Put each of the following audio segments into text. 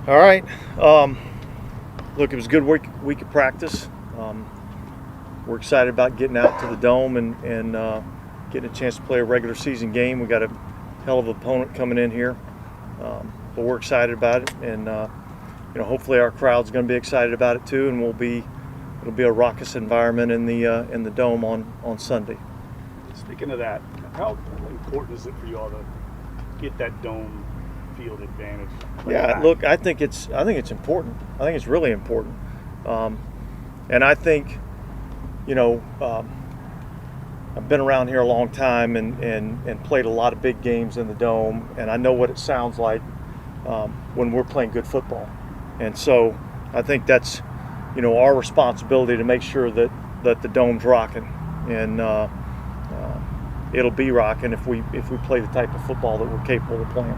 All right. Look, it was a good week of practice. We're excited about getting out to the Dome and getting a chance to play a regular season game. We got a hell of an opponent coming in here, but we're excited about it, and hopefully our crowd's going to be excited about it too, and it'll be a raucous environment in the Dome on Sunday. Speaking of that, how important is it for you all to get that Dome field advantage? Yeah, look, I think it's important. I think it's really important, and I think, I've been around here a long time and played a lot of big games in the Dome, and I know what it sounds like when we're playing good football, and so I think that's our responsibility to make sure that the Dome's rocking, and it'll be rocking if we play the type of football that we're capable of playing.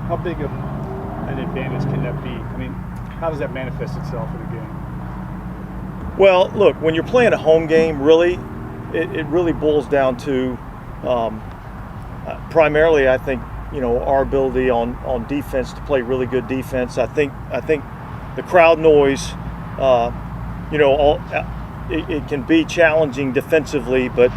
How big of an advantage can that be? I mean, how does that manifest itself in a game? Well, look, when you're playing a home game, really, it really boils down to primarily, I think, our ability on defense to play really good defense. I think the crowd noise, it can be challenging defensively, but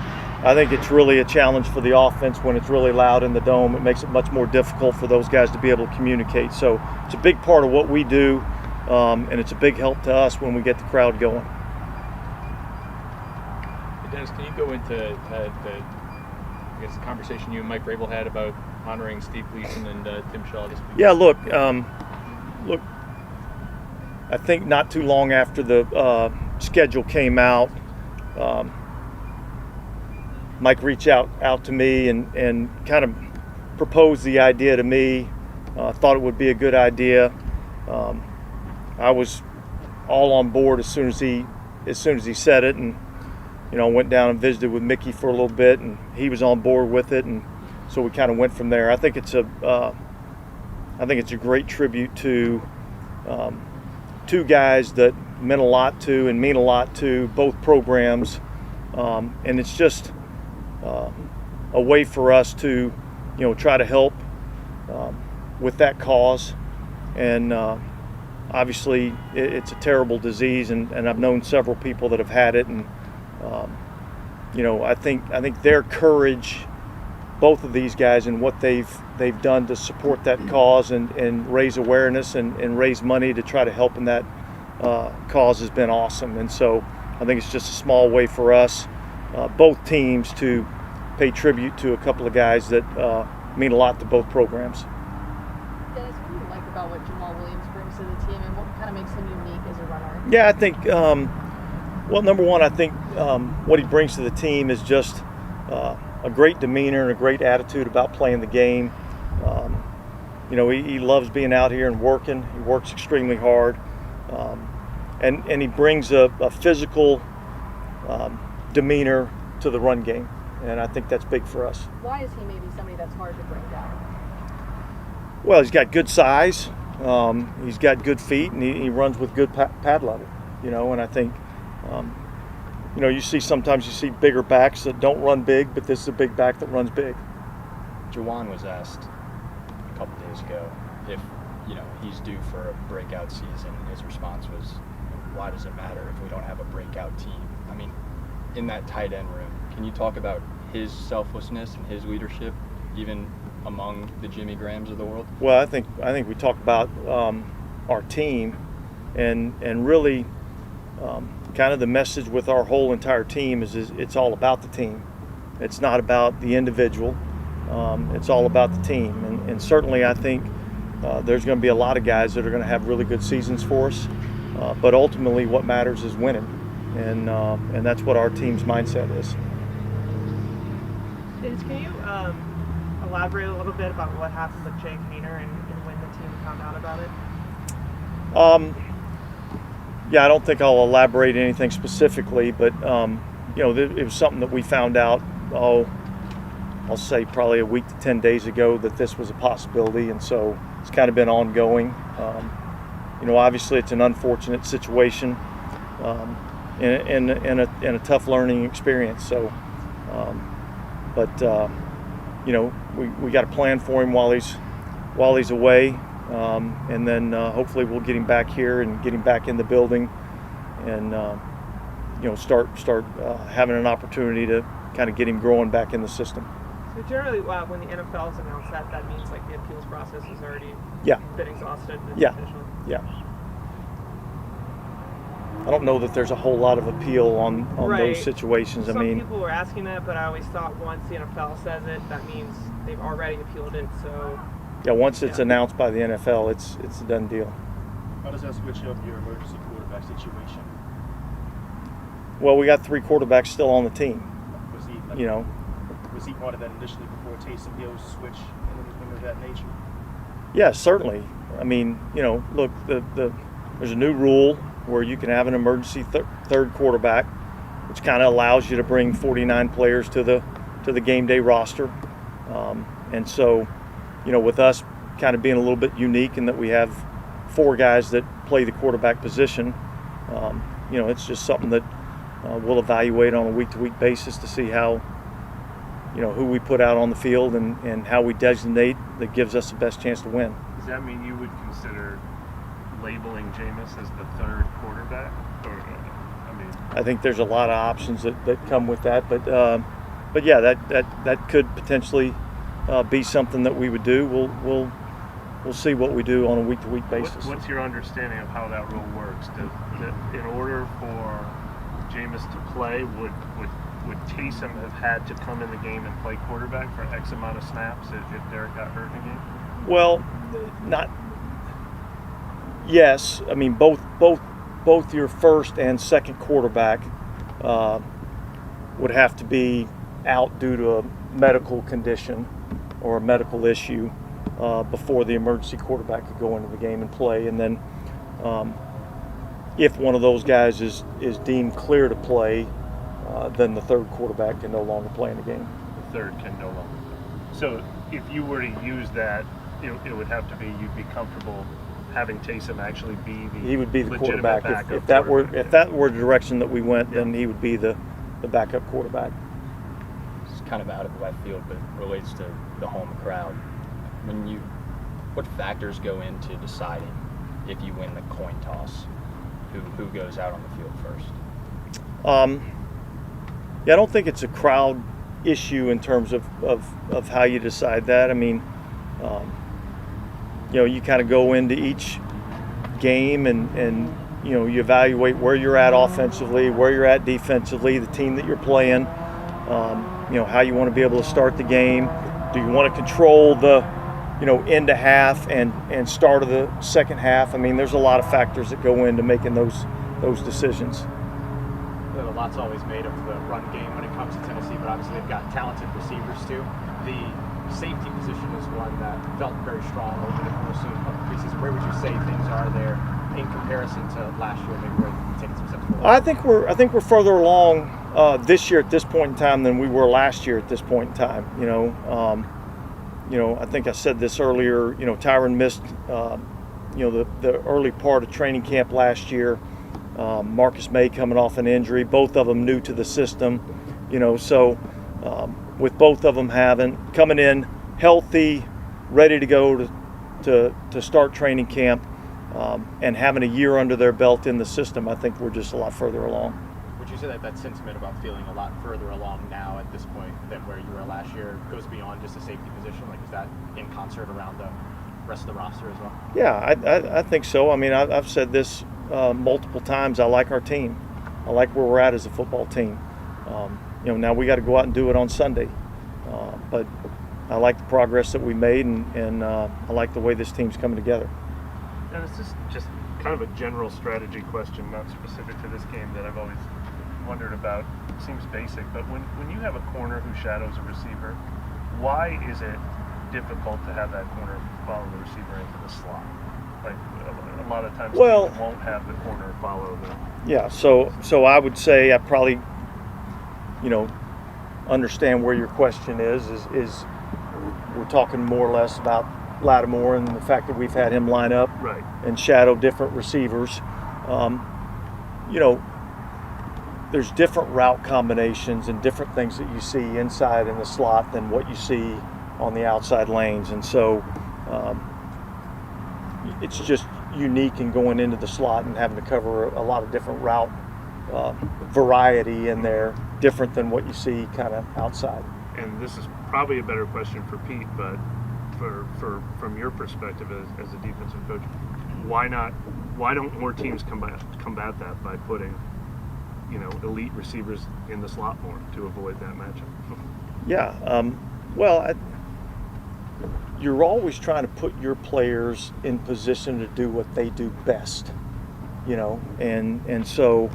I think it's really a challenge for the offense when it's really loud in the Dome. It makes it much more difficult for those guys to be able to communicate. So it's a big part of what we do, and it's a big help to us when we get the crowd going. Dennis, can you go into the conversation you and Mike Vrabel had about honoring Steve Gleason and Tim Shaw this week? Yeah, look, I think not too long after the schedule came out, Mike reached out to me and kind of proposed the idea to me. Thought it would be a good idea. I was all on board as soon as he said it, and went down and visited with Mickey for a little bit, and he was on board with it, and so we kind of went from there. I think it's a great tribute to two guys that meant a lot to and mean a lot to both programs, and it's just a way for us to try to help with that cause. And obviously it's a terrible disease, and I've known several people that have had it, and I think their courage, both of these guys, and what they've done to support that cause and raise awareness and raise money to try to help in that cause has been awesome. And so I think it's just a small way for us, both teams, to pay tribute to a couple of guys that mean a lot to both programs. Dennis, what do you like about what Jamal Williams brings to the team, and what kind of makes him unique as a runner? Yeah, I think, well, number one, I think what he brings to the team is just a great demeanor and a great attitude about playing the game. He loves being out here and working. He works extremely hard, and he brings a physical demeanor to the run game, and I think that's big for us. Why is he maybe somebody that's hard to bring down? Well, he's got good size, he's got good feet, and he runs with good pad level. And I think sometimes you see bigger backs that don't run big, but this is a big back that runs big. Jawan was asked a couple days ago if he's due for a breakout season, and his response was, why does it matter if we don't have a breakout team? I mean, in that tight end room, can you talk about his selflessness and his leadership, even among the Jimmy Grahams of the world? Well, I think we talk about our team, and really kind of the message with our whole entire team is it's all about the team. It's not about the individual. It's all about the team, and certainly I think there's going to be a lot of guys that are going to have really good seasons for us, but ultimately what matters is winning, and that's what our team's mindset is. Can you elaborate a little bit about what happened with Jake Hayner and when the team found out about it? Yeah, I don't think I'll elaborate anything specifically, but it was something that we found out, I'll say probably a week to 10 days ago, that this was a possibility, and so it's kind of been ongoing. Obviously it's an unfortunate situation, and a tough learning experience. So, we got a plan for him while he's away. and then hopefully we'll get him back here and get him back in the building, and start having an opportunity to kind of get him growing back in the system. So generally, when the NFL has announced that, that means like the appeals process has already been exhausted. And it's official. Yeah. I don't know that there's a whole lot of appeal on those situations. Some I mean, people were asking that, but I always thought once the NFL says it, that means they've already appealed it. So once it's announced by the NFL, it's a done deal. How does that switch up your emergency quarterback situation? Well, we got 3 quarterbacks still on the team. Was he, was he part of that initially before Taysom Hill's switch and anything of that nature? Yeah, certainly. I mean, look, there's a new rule where you can have an emergency third quarterback, which kind of allows you to bring 49 players to the game day roster. And so, with us kind of being a little bit unique in that we have 4 guys that play the quarterback position, it's just something that we'll evaluate on a week-to-week basis to see how, who we put out on the field and how we designate that gives us the best chance to win. Does that mean you would consider labeling Jameis as the third quarterback? Or, I think there's a lot of options that come with that, but yeah, that could potentially be something that we would do. We'll see what we do on a week-to-week basis. What's your understanding of how that rule works? In order for Jameis to play, would Taysom have had to come in the game and play quarterback for X amount of snaps if Derek got hurt in the game? Well, not. Yes, I mean both your first and second quarterback would have to be out due to a medical condition or a medical issue before the emergency quarterback could go into the game and play. And then if one of those guys is deemed clear to play, then the third quarterback can no longer play in the game. The third can no longer. So if you were to use that, it would have to be you'd be comfortable having Taysom actually be the he would be the legitimate quarterback. backup If that quarterback. were the direction that we went, then he would be the backup quarterback. It's kind of out of left field, but relates to the home crowd. What factors go into deciding if you win the coin toss, who goes out on the field first? I don't think it's a crowd issue in terms of how you decide that. I mean, you kind of go into each game and you evaluate where you're at offensively, where you're at defensively, the team that you're playing, how you want to be able to start the game. Do you want to control the, end of half and start of the second half? I mean, there's a lot of factors that go into making those decisions. A lot's always made of the run game when it comes to Tennessee, but obviously they've got talented receivers too. The safety position is one that felt very strong over the course of the preseason. Where would you say things are there in comparison to last year, maybe where you've taken some steps forward? I think we're further along this year at this point in time than we were last year at this point in time. I think I said this earlier. Tyron missed the early part of training camp last year. Marcus May coming off an injury, both of them new to the system, so with both of them coming in healthy, ready to go to start training camp, and having a year under their belt in the system, I think we're just a lot further along. Would you say that sentiment about feeling a lot further along now at this point than where you were last year goes beyond just a safety position? Like, is that in concert around the rest of the roster as well? Yeah, I think so. I mean, I've said this multiple times. I like our team. I like where we're at as a football team. Now we got to go out and do it on Sunday. But I like the progress that we made, and I like the way this team's coming together. And it's just kind of a general strategy question, not specific to this game, that I've always wondered about. It seems basic, but when you have a corner who shadows a receiver, why is it difficult to have that corner follow the receiver into the slot? Like a lot of times teams won't have the corner follow the... Yeah, so I would say I probably, understand where your question is we're talking more or less about Lattimore and the fact that we've had him line up right and shadow different receivers. There's different route combinations and different things that you see inside in the slot than what you see on the outside lanes. And so, it's just unique in going into the slot and having to cover a lot of different route variety in there, different than what you see kind of outside. And this is probably a better question for Pete, but from your perspective as a defensive coach, why don't more teams combat that by putting, elite receivers in the slot more to avoid that matchup? Yeah, well, you're always trying to put your players in position to do what they do best, and so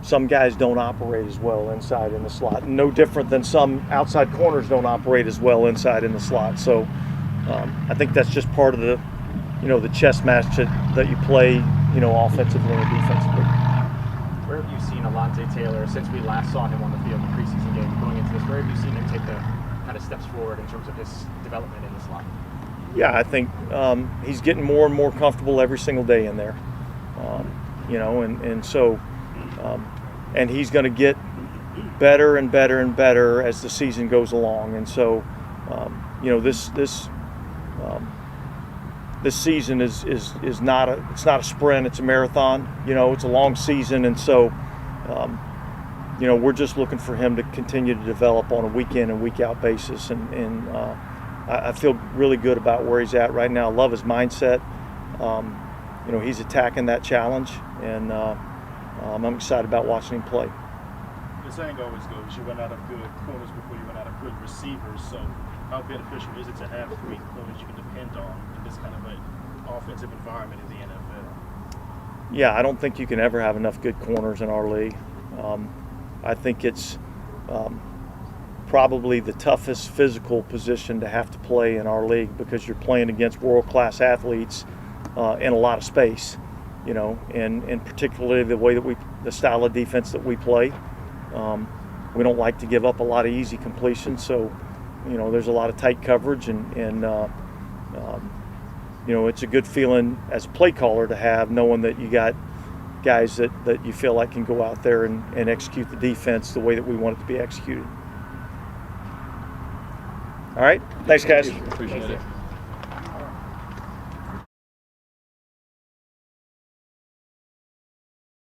some guys don't operate as well inside in the slot. No different than some outside corners don't operate as well inside in the slot. So I think that's just part of the, the chess match that you play, offensively and defensively. Where have you seen Alontae Taylor since we last saw him on the field in the preseason game going into this? Where have you seen him take the kind of steps forward in terms of his development in the slot? Yeah, I think he's getting more and more comfortable every single day in there. And so he's going to get better and better and better as the season goes along. And so, this season is not a sprint; it's a marathon. It's a long season, and so, we're just looking for him to continue to develop on a week in and week out basis. And I feel really good about where he's at right now. I love his mindset. He's attacking that challenge, and I'm excited about watching him play. The saying always goes, you run out of good corners before you run out of good receivers. So how beneficial is it to have 3 corners you can depend on in this kind of an offensive environment in the NFL? Yeah, I don't think you can ever have enough good corners in our league. I think it's probably the toughest physical position to have to play in our league because you're playing against world-class athletes in a lot of space, and particularly the style of defense that we play. We don't like to give up a lot of easy completions, so there's a lot of tight coverage, and it's a good feeling as a play caller to have, knowing that you got guys that you feel like can go out there and execute the defense the way that we want it to be executed. All right, thanks guys. Appreciate it.